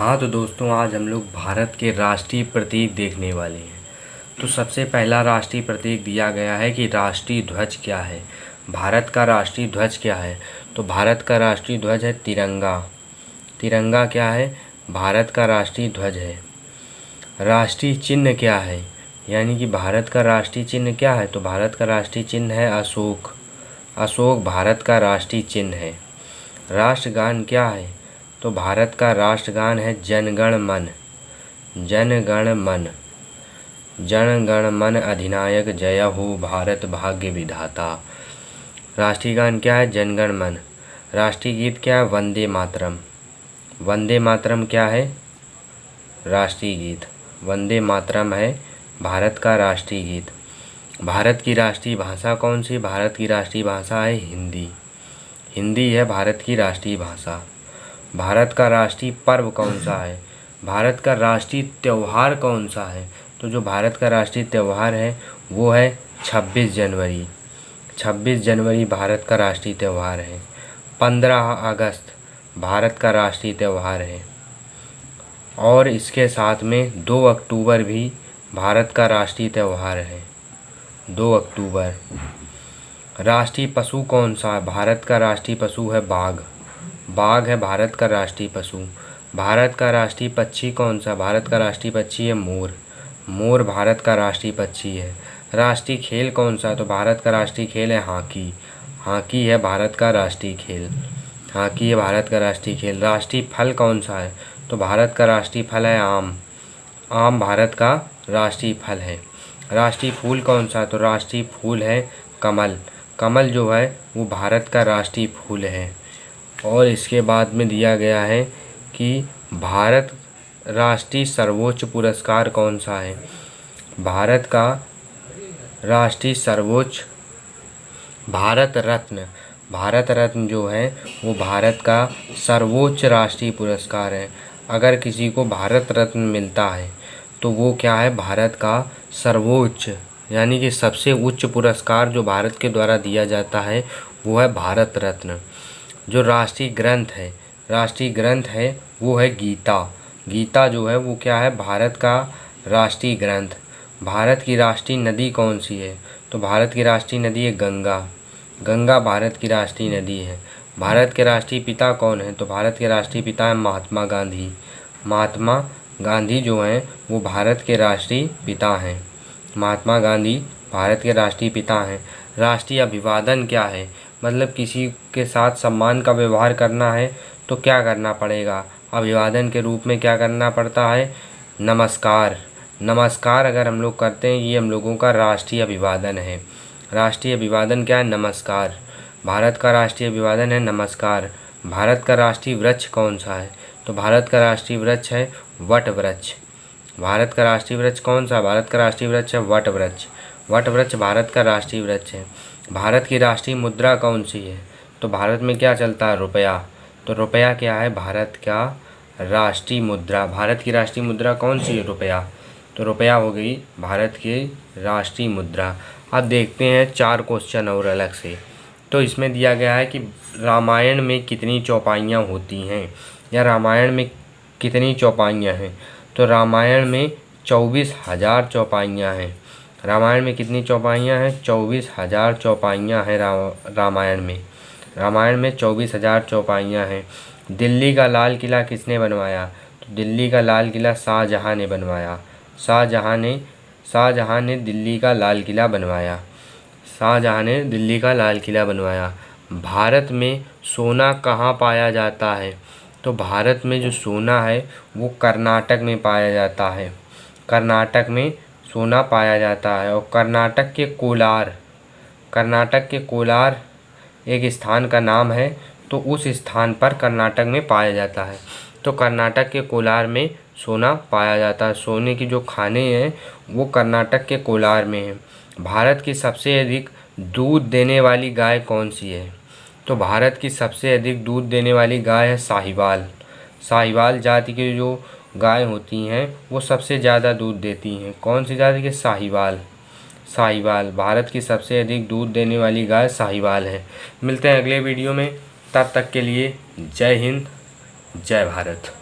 हाँ तो दोस्तों, आज हम लोग भारत के राष्ट्रीय प्रतीक देखने वाले हैं। तो सबसे पहला राष्ट्रीय प्रतीक दिया गया है कि राष्ट्रीय ध्वज क्या है। भारत का राष्ट्रीय ध्वज क्या है? तो भारत का राष्ट्रीय ध्वज है तिरंगा। तिरंगा क्या है? भारत का राष्ट्रीय ध्वज है। राष्ट्रीय चिन्ह क्या है, यानी कि भारत का राष्ट्रीय चिन्ह क्या है? तो भारत का राष्ट्रीय चिन्ह है अशोक। अशोक भारत का राष्ट्रीय चिन्ह है। राष्ट्रगान क्या है? तो भारत का राष्ट्रगान है जन गण मन। जन गण मन। जन गण मन अधिनायक जय हो भारत भाग्य विधाता। राष्ट्रीय गान क्या है? जन गण मन। राष्ट्रीय गीत क्या है? वंदे मातरम। वंदे मातरम क्या है? राष्ट्रीय गीत। वंदे मातरम है भारत का राष्ट्रीय गीत। भारत की राष्ट्रीय भाषा कौन सी? भारत की राष्ट्रीय भाषा है हिंदी। हिंदी है भारत की राष्ट्रीय भाषा। भारत का राष्ट्रीय पर्व कौन सा है? भारत का राष्ट्रीय त्यौहार कौन सा है? तो जो भारत का राष्ट्रीय त्यौहार है वो है 26 जनवरी। 26 जनवरी भारत का राष्ट्रीय त्यौहार है। 15 अगस्त भारत का राष्ट्रीय त्यौहार है। और इसके साथ में 2 अक्टूबर भी भारत का राष्ट्रीय त्यौहार है। 2 अक्टूबर। राष्ट्रीय पशु कौन सा है? भारत का राष्ट्रीय पशु है बाघ। बाघ है भारत का राष्ट्रीय पशु। भारत का राष्ट्रीय पक्षी कौन सा? भारत का राष्ट्रीय पक्षी है मोर। मोर भारत का राष्ट्रीय पक्षी है। राष्ट्रीय खेल कौन सा? तो भारत का राष्ट्रीय खेल है हॉकी। हॉकी है भारत का राष्ट्रीय खेल। हॉकी है भारत का राष्ट्रीय खेल। राष्ट्रीय फल कौन सा है? तो भारत का राष्ट्रीय फल है आम। आम भारत का राष्ट्रीय फल है। राष्ट्रीय फूल कौन सा? तो राष्ट्रीय फूल है कमल। कमल जो है वो भारत का राष्ट्रीय फूल है। और इसके बाद में दिया गया है कि भारत राष्ट्रीय सर्वोच्च पुरस्कार कौन सा है? भारत का राष्ट्रीय सर्वोच्च भारत रत्न। भारत रत्न जो है वो भारत का सर्वोच्च राष्ट्रीय पुरस्कार है। अगर किसी को भारत रत्न मिलता है तो वो क्या है? भारत का सर्वोच्च यानी कि सबसे उच्च पुरस्कार जो भारत के द्वारा दिया जाता है वो है भारत रत्न। जो राष्ट्रीय ग्रंथ है वो है गीता। गीता जो है वो क्या है? भारत का राष्ट्रीय ग्रंथ। भारत की राष्ट्रीय नदी कौन सी है? तो भारत की राष्ट्रीय नदी है गंगा। गंगा भारत की राष्ट्रीय नदी है। भारत के राष्ट्रीय पिता कौन है? तो भारत के राष्ट्रीय पिता है महात्मा गांधी। महात्मा गांधी जो हैं वो भारत के राष्ट्रीय पिता हैं। महात्मा गांधी भारत के राष्ट्रीय पिता हैं। राष्ट्रीय अभिवादन क्या है? मतलब किसी के साथ सम्मान का व्यवहार करना है तो क्या करना पड़ेगा? अभिवादन के रूप में क्या करना पड़ता है? नमस्कार। नमस्कार अगर हम लोग करते हैं, ये हम लोगों का राष्ट्रीय अभिवादन है। राष्ट्रीय अभिवादन क्या है? नमस्कार। भारत का राष्ट्रीय अभिवादन है नमस्कार। भारत का राष्ट्रीय वृक्ष कौन सा है? तो भारत का राष्ट्रीय वृक्ष है वट वृक्ष। भारत का राष्ट्रीय वृक्ष कौन सा? भारत का राष्ट्रीय वृक्ष है वट वृक्ष। वट वृक्ष भारत का राष्ट्रीय वृक्ष है। भारत की राष्ट्रीय मुद्रा कौन सी है? तो भारत में क्या चलता है? रुपया। तो रुपया क्या है? भारत का राष्ट्रीय मुद्रा। भारत की राष्ट्रीय मुद्रा कौन सी है? रुपया। तो रुपया हो गई भारत की राष्ट्रीय मुद्रा। अब देखते हैं 4 क्वेश्चन और अलग से। तो इसमें दिया गया है कि रामायण में कितनी चौपाइयाँ होती हैं, या रामायण में कितनी चौपाइयाँ हैं? तो रामायण में 24,000 चौपाइयाँ हैं। रामायण में कितनी चौपाइयाँ हैं? 24,000 चौपाइयाँ हैं रामायण में। रामायण में 24,000 चौपाइयाँ हैं। दिल्ली का लाल किला किसने बनवाया? तो दिल्ली का लाल किला शाहजहाँ ने बनवाया। शाहजहाँ ने दिल्ली का लाल किला बनवाया। शाहजहाँ ने दिल्ली का लाल किला बनवाया। भारत में सोना कहाँ पाया जाता है? तो भारत में जो सोना है वो कर्नाटक में पाया जाता है। कर्नाटक में सोना पाया जाता है। और कर्नाटक के कोलार एक स्थान का नाम है, तो उस स्थान पर कर्नाटक में पाया जाता है। तो कर्नाटक के कोलार में सोना पाया जाता है। सोने की जो खानें हैं वो कर्नाटक के कोलार में हैं। भारत की सबसे अधिक दूध देने वाली गाय कौन सी है? तो भारत की सबसे अधिक दूध देने वाली गाय है साहिवाल। साहिवाल जाति की जो गाय होती हैं वो सबसे ज़्यादा दूध देती हैं। कौन सी जाति की? साहिवाल। साहिवाल भारत की सबसे अधिक दूध देने वाली गाय साहिवाल है। मिलते हैं अगले वीडियो में, तब तक के लिए जय हिंद, जय भारत।